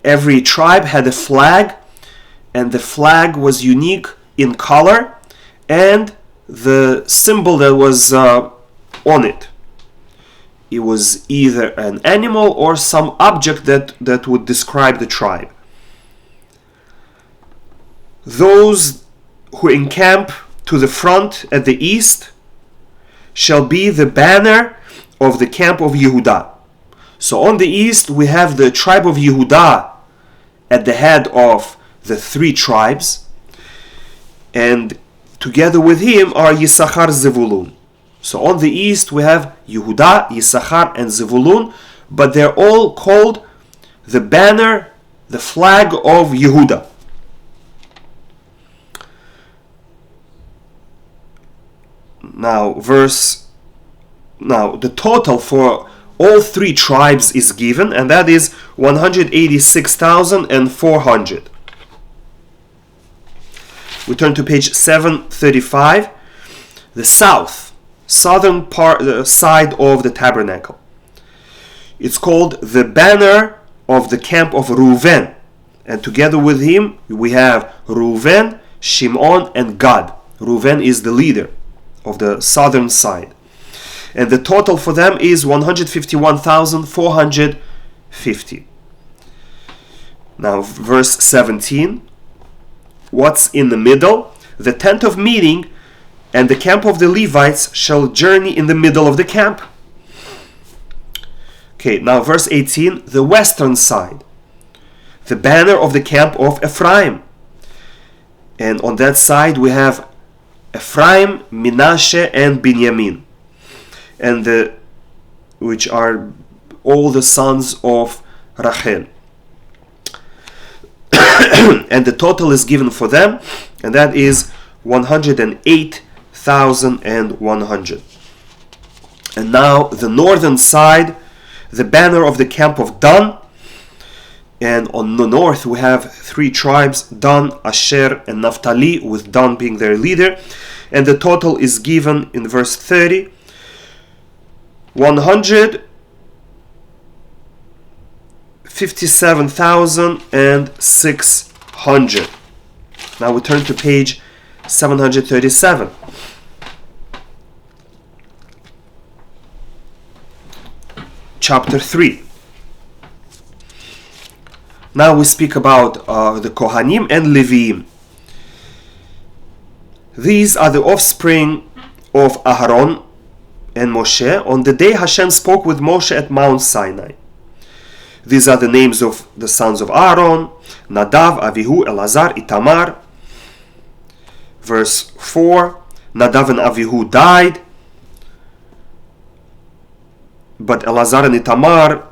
every tribe had a flag, and the flag was unique in color and the symbol that was on it. It was either an animal or some object that would describe the tribe. Those who encamp to the front at the east shall be the banner of the camp of Yehudah. So on the east we have the tribe of Yehudah at the head of the three tribes, and together with him are Yisachar, Zevulun. So on the east we have Yehudah, Yisachar, and Zevulun, but they're all called the banner, the flag of Yehudah. Now the total for all three tribes is given, and that is 186,400. We turn to page 735. The southern side of the tabernacle. It's called the banner of the camp of Reuven, and together with him we have Reuven, Shimon, and Gad. Reuven is the leader of the southern side, and the total for them is 151,450. Now verse 17. What's in the middle? The tent of meeting and the camp of the Levites shall journey in the middle of the camp. Okay, now verse 18. The western side, the banner of the camp of Ephraim, and on that side we have Ephraim, Menashe, and Binyamin, and which are all the sons of Rachel. And the total is given for them, and that is 108,100. And now the northern side, the banner of the camp of Dan, and on the north we have three tribes, Dan, Asher, and Naphtali, with Dan being their leader, and the total is given in verse 30, 157,600. Now we turn to page 737. Chapter 3. Now we speak about the Kohanim and Leviim. These are the offspring of Aharon and Moshe on the day Hashem spoke with Moshe at Mount Sinai. These are the names of the sons of Aaron: Nadav, Avihu, Elazar, Itamar. Verse 4. Nadav and Avihu died, but Elazar and Itamar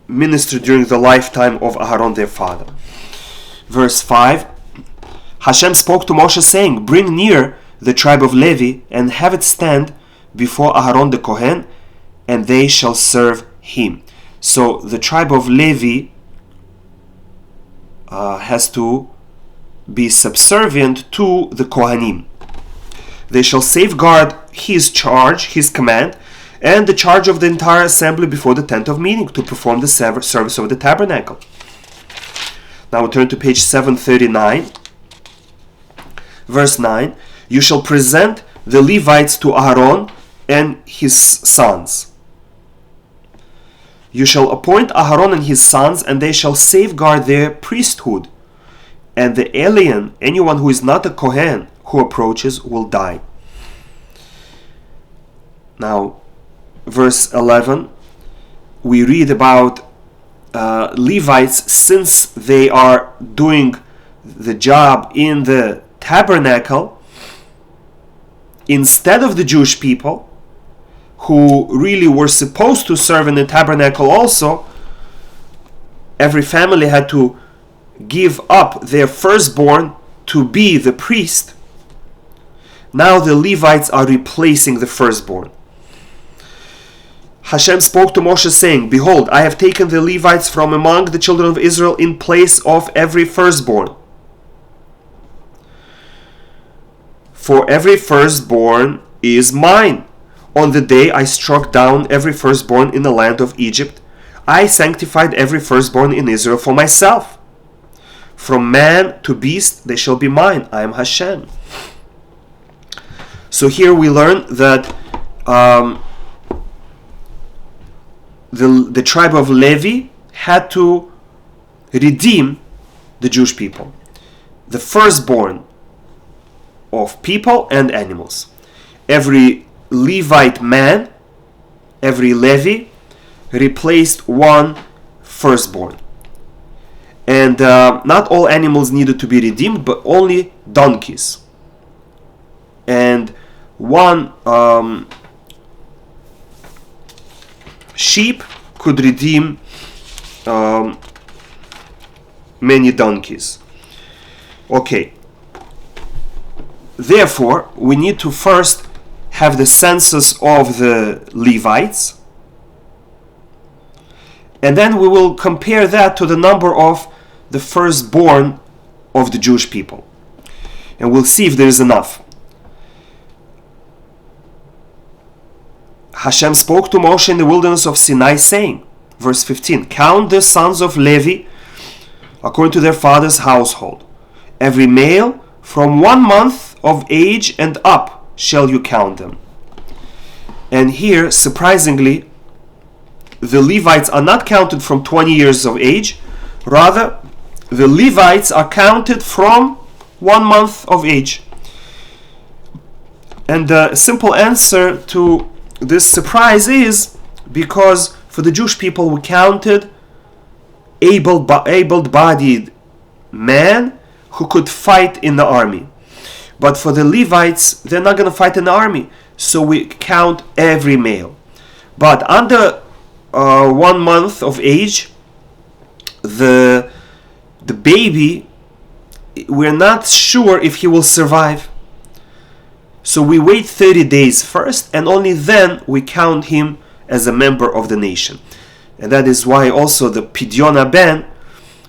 ministered during the lifetime of Aharon their father. Verse 5. Hashem spoke to Moshe saying, bring near the tribe of Levi and have it stand before Aharon the Kohen, and they shall serve him. So the tribe of Levi has to be subservient to the Kohanim. They shall safeguard his charge, his command, and the charge of the entire assembly before the tent of meeting to perform the service of the tabernacle. Now we turn to page 739. Verse 9. You shall present the Levites to Aharon and his sons. You shall appoint Aharon and his sons, and they shall safeguard their priesthood. And the alien, anyone who is not a Kohen, who approaches will die. Now, verse 11, we read about Levites, since they are doing the job in the tabernacle instead of the Jewish people, who really were supposed to serve in the tabernacle also. Every family had to give up their firstborn to be the priest. Now the Levites are replacing the firstborn. Hashem spoke to Moshe saying, behold, I have taken the Levites from among the children of Israel in place of every firstborn. For every firstborn is mine. On the day I struck down every firstborn in the land of Egypt, I sanctified every firstborn in Israel for myself. From man to beast they shall be mine. I am Hashem. So here we learn that the tribe of Levi had to redeem the Jewish people, the firstborn of people and animals. Every Levite man, every Levi, replaced one firstborn. And not all animals needed to be redeemed, but only donkeys. And one sheep could redeem many donkeys. Okay. Therefore, we need to first have the census of the Levites, and then we will compare that to the number of the firstborn of the Jewish people, and we'll see if there is enough. Hashem spoke to Moshe in the wilderness of Sinai, saying, verse 15, count the sons of Levi according to their father's household. Every male from 1 month of age and up shall you count them. And here, surprisingly, the Levites are not counted from 20 years of age. Rather, the Levites are counted from 1 month of age. And the simple answer to this surprise is because for the Jewish people we counted able-bodied man who could fight in the army. But for the Levites, they're not going to fight in the army, so we count every male. But under 1 month of age, the baby, we're not sure if he will survive. So we wait 30 days first, and only then we count him as a member of the nation. And that is why also the Pidyon Ben,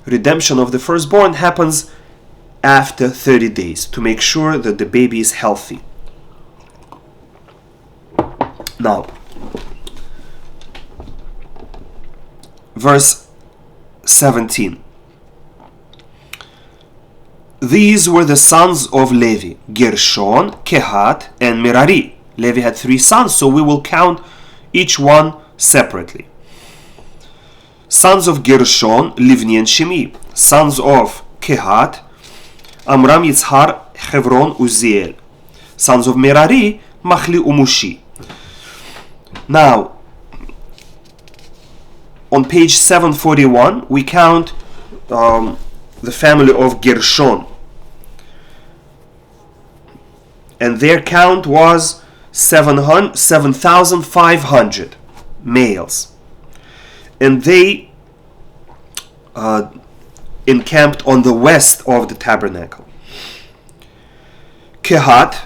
redemption of the firstborn, happens after 30 days to make sure that the baby is healthy. Now, verse 17. These were the sons of Levi, Gershon, Kehat, and Merari. Levi had 3 sons, so we will count each one separately. Sons of Gershon, Livni and Shimi. Sons of Kehat, Amram, Yitzhar, Hebron, Uziel. Sons of Merari, Machli, Umushi. Now, on page 741, we count the family of Gershon. And their count was 7,500 males. And they encamped on the west of the tabernacle. Kehat,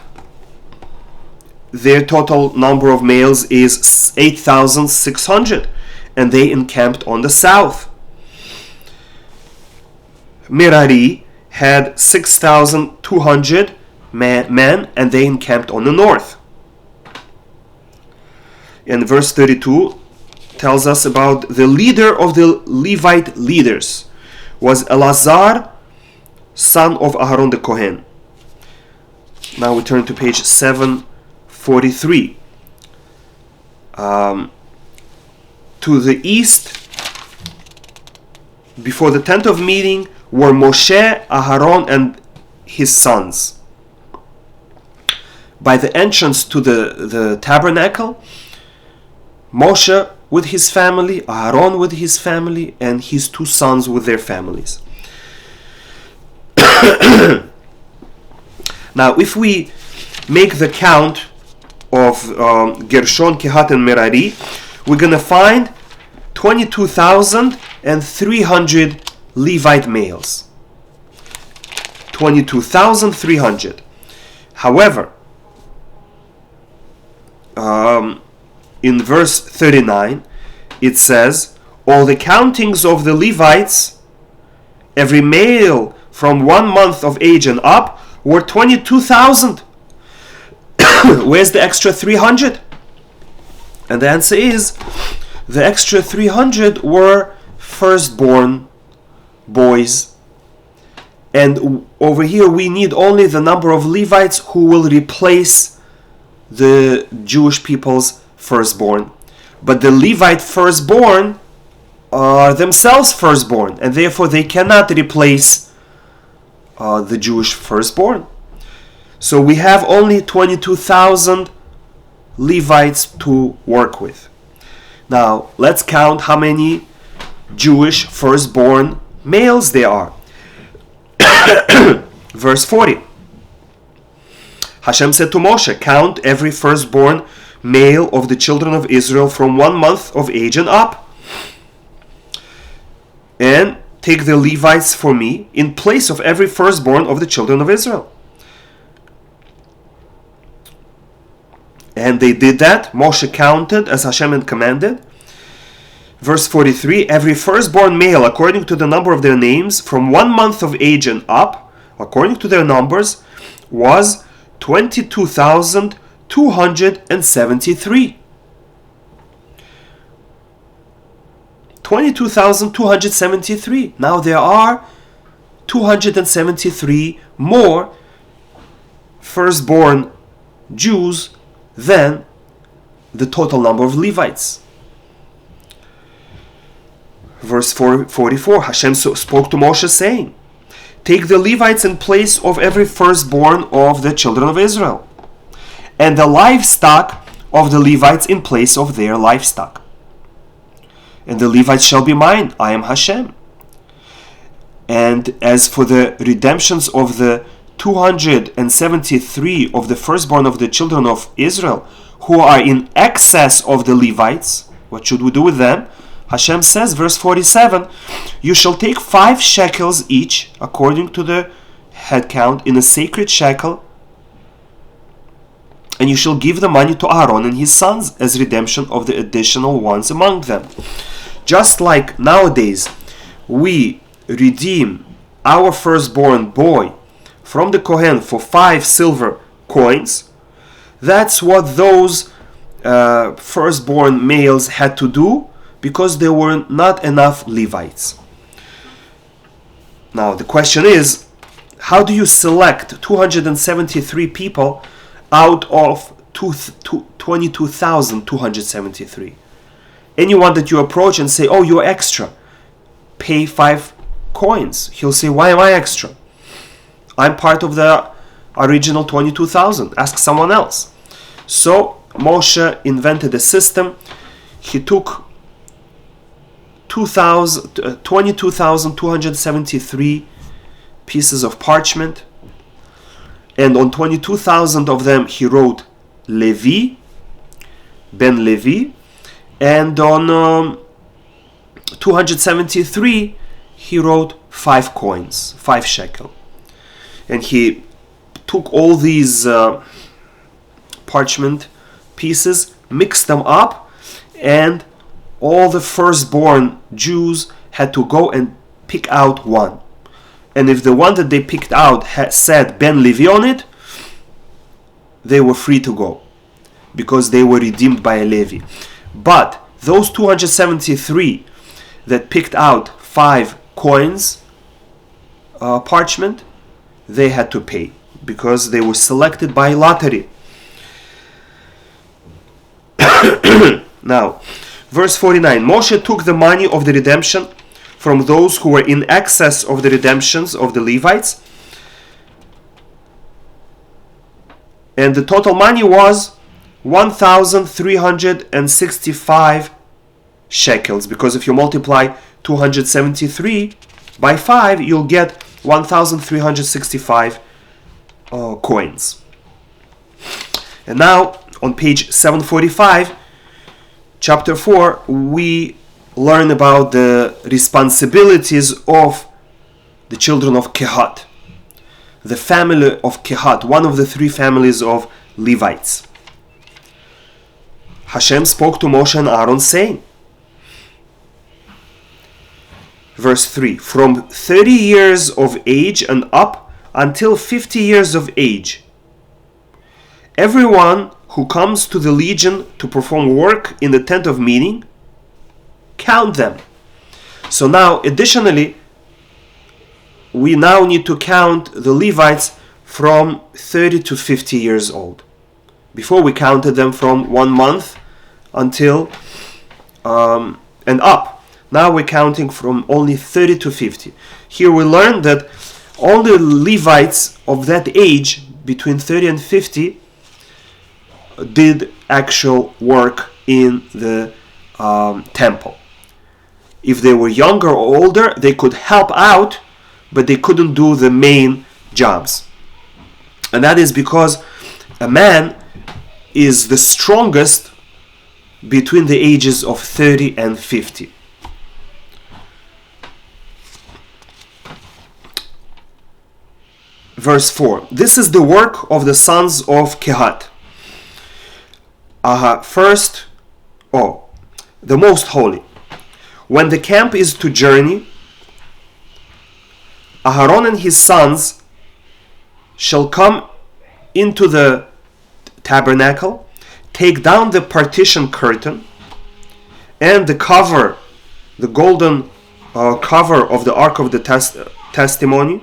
their total number of males is 8,600, and they encamped on the south. Merari had 6,200 men, and they encamped on the north. And verse 32 tells us about the leader of the Levite leaders was Elazar, son of Aharon the Kohen. Now we turn to page 743. To the east, before the tent of meeting, were Moshe, Aharon, and his sons. By the entrance to the tabernacle, Moshe with his family, Aharon with his family, and his 2 sons with their families. Now, if we make the count of Gershon, Kehat, and Merari, we're going to find 22,300 Levite males. 22,300. However, in verse 39, it says, all the countings of the Levites, every male from 1 month of age and up, were 22,000. Where's the extra 300? And the answer is, The extra 300 were firstborn boys. And over here we need only the number of Levites who will replace the Jewish people's firstborn. But the Levite firstborn are themselves firstborn, and therefore they cannot replace the Jewish firstborn. So we have only 22,000 Levites to work with. Now let's count how many Jewish firstborn males there are. Verse 40. Hashem said to Moshe, count every firstborn male of the children of Israel from 1 month of age and up, and take the Levites for me in place of every firstborn of the children of Israel. And they did that. Moshe counted as Hashem had commanded. Verse 43, every firstborn male according to the number of their names from 1 month of age and up, according to their numbers, was 22,273. 22,273. Now there are 273 more firstborn Jews than the total number of Levites. Verse 44, Hashem spoke to Moshe saying, take the Levites in place of every firstborn of the children of Israel, and the livestock of the Levites in place of their livestock. And the Levites shall be mine, I am Hashem. And as for the redemptions of the 273 of the firstborn of the children of Israel, who are in excess of the Levites, what should we do with them? Hashem says, verse 47, you shall take 5 shekels each, according to the head count, in a sacred shekel, and you shall give the money to Aaron and his sons as redemption of the additional ones among them. Just like nowadays, we redeem our firstborn boy from the Kohen for 5 silver coins, that's what those firstborn males had to do, because there were not enough Levites. Now the question is, how do you select 273 people out of 22,273? Anyone that you approach and say, oh, you're extra, pay 5 coins. He'll say, why am I extra? I'm part of the original 22,000. Ask someone else. So Moshe invented a system. He took 22,273 pieces of parchment, and on 22,000 of them he wrote Levi, Ben Levi, and on 273 he wrote 5 coins, 5 shekel. And he took all these parchment pieces, mixed them up, and all the firstborn Jews had to go and pick out one. And if the one that they picked out said Ben Levi on it, they were free to go, because they were redeemed by a Levi. But those 273 that picked out 5 coins, parchment, they had to pay, because they were selected by lottery. Now, verse 49, Moshe took the money of the redemption from those who were in excess of the redemptions of the Levites, and the total money was 1,365 shekels, because if you multiply 273 by 5, you'll get 1,365 coins. And now, on page 745, chapter 4, we learn about the responsibilities of the children of Kehat, the family of Kehat, one of the 3 families of Levites. Hashem spoke to Moshe and Aaron saying, verse 3, from 30 years of age and up until 50 years of age, everyone who comes to the legion to perform work in the tent of meeting count them. So now, additionally, we now need to count the Levites from 30 to 50 years old. Before we counted them from 1 month until and up. Now we're counting from only 30 to 50. Here we learn that only Levites of that age, between 30 and 50, did actual work in the temple. If they were younger or older, they could help out, but they couldn't do the main jobs. And that is because a man is the strongest between the ages of 30 and 50. Verse 4. This is the work of the sons of Kehat. The most holy. When the camp is to journey, Aharon and his sons shall come into the tabernacle, take down the partition curtain and the cover, the golden cover of the Ark of the Testimony,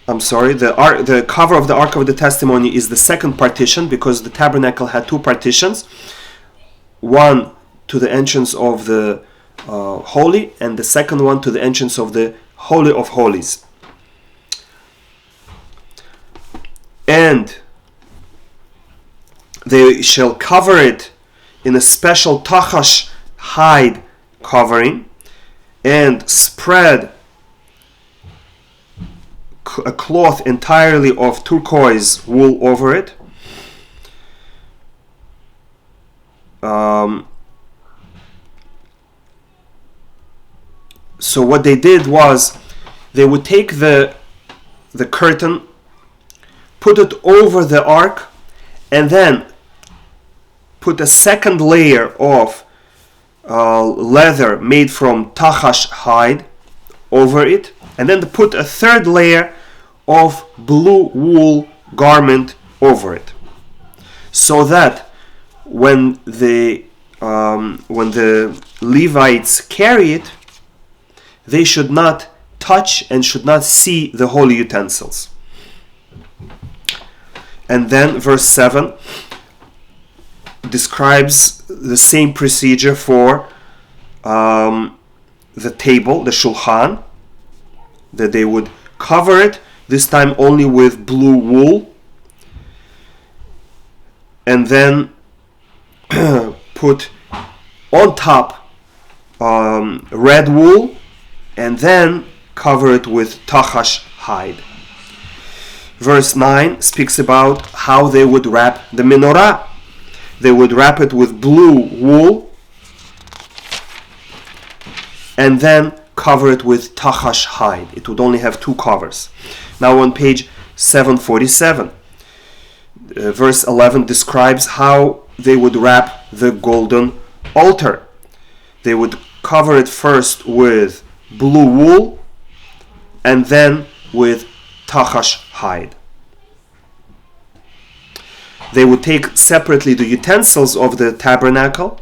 the cover of the Ark of the Testimony is the second partition, because the tabernacle had two partitions, one to the entrance of the Holy, and the second one to the entrance of the Holy of Holies. And they shall cover it in a special tachash hide covering, and spread a cloth entirely of turquoise wool over it. So what they did was, they would take the curtain, put it over the ark, and then put a second layer of leather made from tachash hide over it, and then put a third layer of blue wool garment over it, so that when the Levites carry it, they should not touch and should not see the holy utensils. And then verse 7 describes the same procedure for the table, the shulchan, that they would cover it, this time only with blue wool, and then put on top red wool, and then cover it with tachash hide. Verse 9 speaks about how they would wrap the menorah. They would wrap it with blue wool and then cover it with tachash hide. It would only have two covers. Now on page 747, verse 11 describes how they would wrap the golden altar. They would cover it first with blue wool and then with tachash hide. They would take separately the utensils of the tabernacle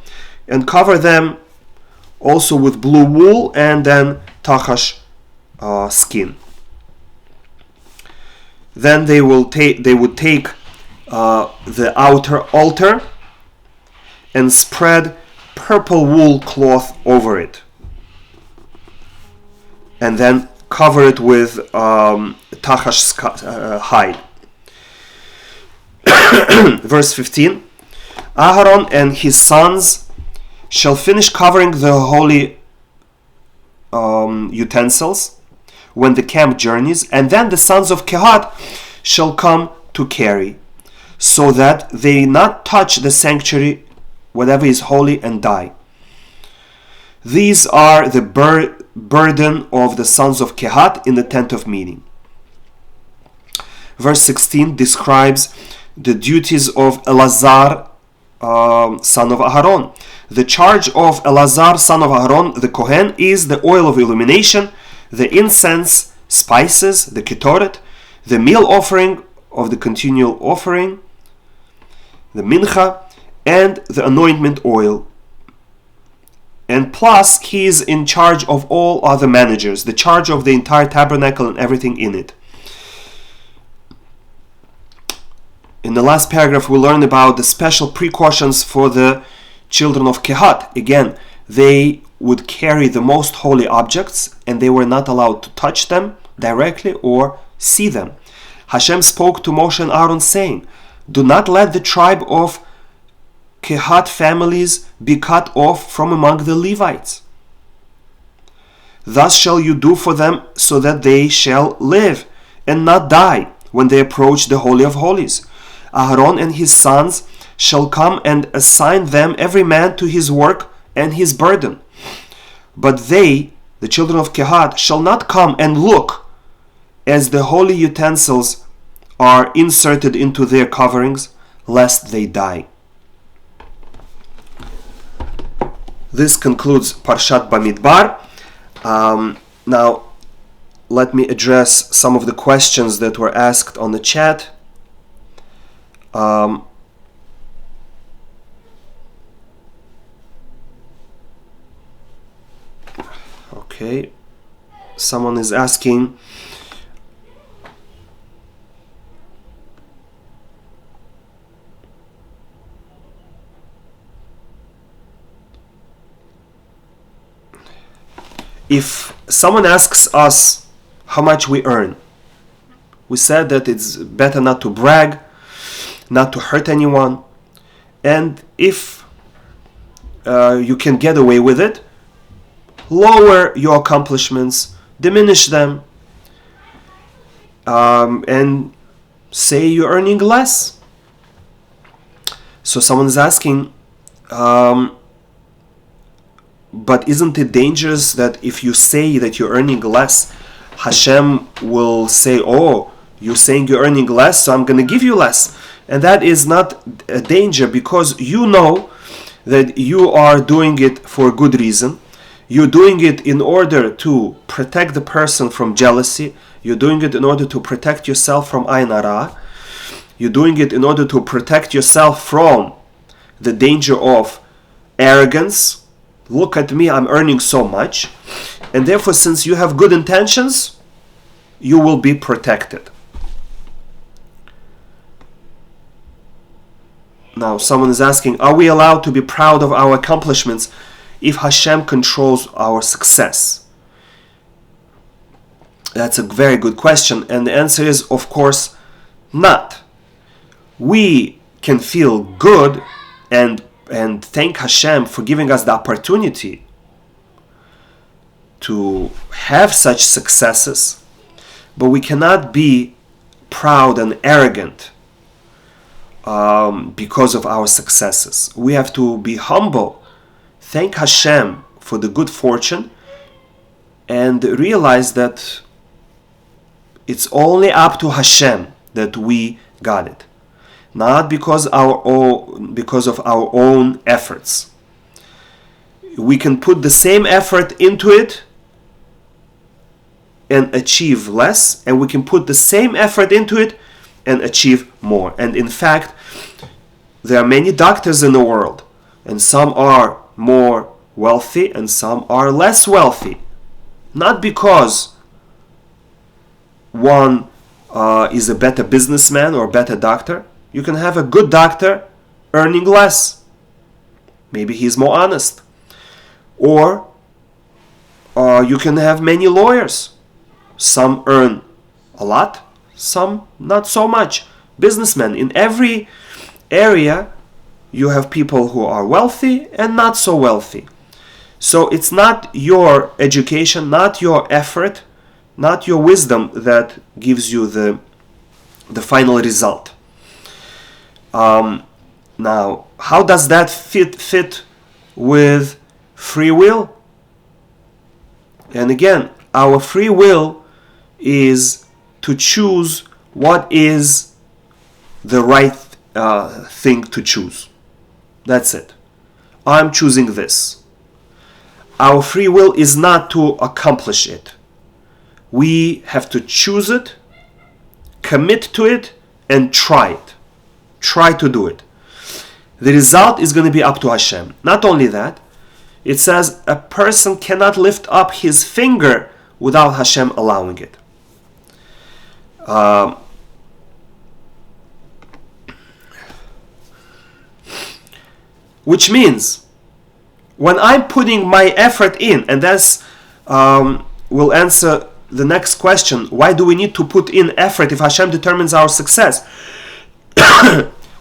and cover them also with blue wool and then tachash skin. Then they would take the outer altar and spread purple wool cloth over it, and then cover it with tachash hide. Verse 15, Aharon and his sons shall finish covering the holy utensils when the camp journeys, and then the sons of Kehat shall come to carry, so that they not touch the sanctuary, whatever is holy, and die. These are the burden of the sons of Kehat in the tent of meeting. Verse 16 describes the duties of Elazar, son of Aharon. The charge of Elazar, son of Aharon, the Kohen, is the oil of illumination, the incense, spices, the ketoret, the meal offering of the continual offering, the mincha, and the anointment oil. And plus, he is in charge of all other managers, the charge of the entire tabernacle and everything in it. In the last paragraph, we learn about the special precautions for the children of Kehat. Again, they would carry the most holy objects, and they were not allowed to touch them directly or see them. Hashem spoke to Moshe and Aaron, saying, "Do not let the tribe of Kehat families be cut off from among the Levites. Thus shall you do for them, so that they shall live and not die when they approach the Holy of Holies. Aaron and his sons shall come and assign them every man to his work and his burden. But they, the children of Kehat, shall not come and look as the holy utensils are inserted into their coverings, lest they die." This concludes Parshat Bamidbar. Now, let me address some of the questions that were asked on the chat. Okay, someone is asking, if someone asks us how much we earn, we said that it's better not to brag, not to hurt anyone, and if you can get away with it, lower your accomplishments, diminish them, and say you're earning less. So someone is asking, but isn't it dangerous that if you say that you're earning less, Hashem will say, "Oh, you're saying you're earning less, so I'm going to give you less"? And that is not a danger, because you know that you are doing it for a good reason. You're doing it in order to protect the person from jealousy. You're doing it in order to protect yourself from Ayin Hara. You're doing it in order to protect yourself from the danger of arrogance. Look at me, I'm earning so much. And therefore, since you have good intentions, you will be protected. Now, someone is asking, are we allowed to be proud of our accomplishments if Hashem controls our success? That's a very good question, and the answer is, of course, not. We can feel good and thank Hashem for giving us the opportunity to have such successes, but we cannot be proud and arrogant because of our successes. We have to be humble, thank Hashem for the good fortune, and realize that it's only up to Hashem that we got it, not because of our own efforts. We can put the same effort into it and achieve less, and we can put the same effort into it and achieve more. And in fact, there are many doctors in the world, and some are more wealthy and some are less wealthy. Not because one is a better businessman or a better doctor. You can have a good doctor earning less. Maybe he's more honest. Or you can have many lawyers. Some earn a lot, some not so much. Businessmen, in every area you have people who are wealthy and not so wealthy. So it's not your education, not your effort, not your wisdom that gives you the final result. Now, how does that fit with free will? And again, our free will is to choose what is the right thing to choose. That's it. I'm choosing this. Our free will is not to accomplish it. We have to choose it, commit to it, and try it. Try to do it. the result is going to be up to Hashem. Not only that, it says a person cannot lift up his finger without Hashem allowing it. Which means, when I'm putting my effort in, and that's will answer the next question, why do we need to put in effort if Hashem determines our success?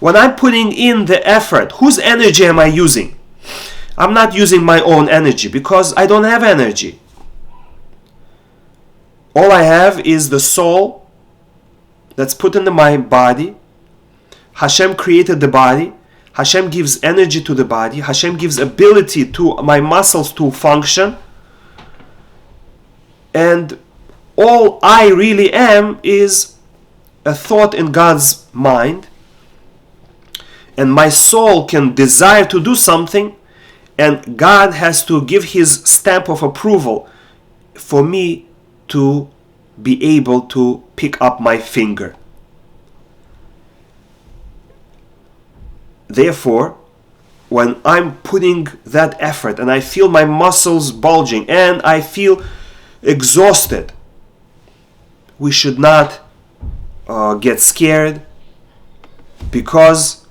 When I'm putting in the effort, whose energy am I using? I'm not using my own energy, because I don't have energy. All I have is the soul that's put into my body. Hashem created the body. Hashem gives energy to the body. Hashem gives ability to my muscles to function. And all I really am is a thought in God's mind. And my soul can desire to do something, and God has to give His stamp of approval for me to be able to pick up my finger. Therefore, when I'm putting that effort and I feel my muscles bulging and I feel exhausted, we should not get scared, because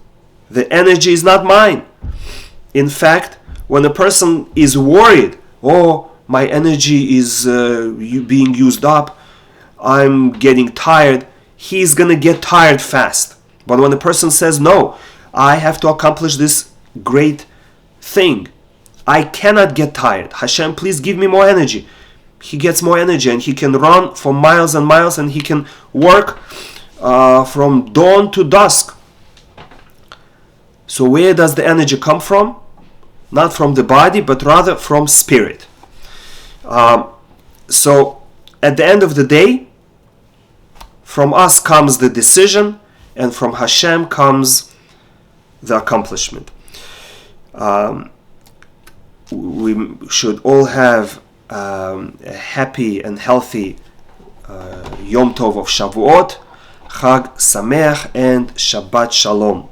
the energy is not mine. In fact, when a person is worried, oh, my energy is being used up, I'm getting tired, he's going to get tired fast. But when a person says, no, I have to accomplish this great thing, I cannot get tired, Hashem, please give me more energy, he gets more energy, and he can run for miles and miles, and he can work from dawn to dusk. So where does the energy come from? Not from the body, but rather from spirit. So at the end of the day, from us comes the decision, and from Hashem comes the accomplishment. We should all have a happy and healthy Yom Tov of Shavuot, Chag Sameach, and Shabbat Shalom.